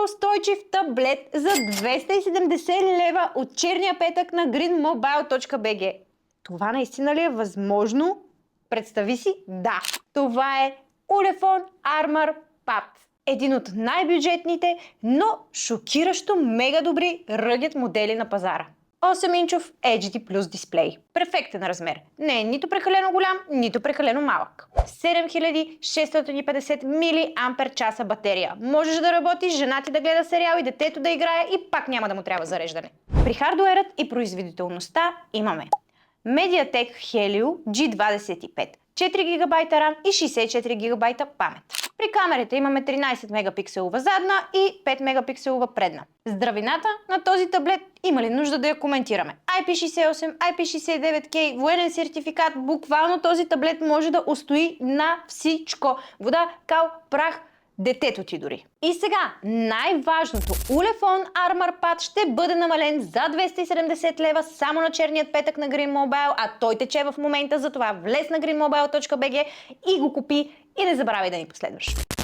устойчив таблет за 270 лева от черния петък на greenmobile.bg. Това наистина ли е възможно? Представи си, да. Това е Ulefone Armor Pad. Един от най-бюджетните, но шокиращо мега добри ръгет модели на пазара. 8-инчов HD Plus дисплей. Перфектен размер. Не е нито прекалено голям, нито прекалено малък. 7650 мАч батерия. Можеш да работиш, жена ти да гледа сериал и детето да играе и пак няма да му трябва зареждане. При хардуерът и производителността имаме MediaTek Helio G25, 4 ГБ RAM и 64 ГБ памет. При камерите имаме 13 мегапикселова задна и 5 мегапикселова предна. Здравината на този таблет има ли нужда да я коментираме? IP68, IP69K, военен сертификат, буквално този таблет може да устои на всичко. Вода, кал, прах, детето ти дори. И сега, най-важното, Ulefone Armor Pad ще бъде намален за 270 лева само на черният петък на Green Mobile, а той тече в момента, затова влез на greenmobile.bg и го купи и не забравяй да ни последваш.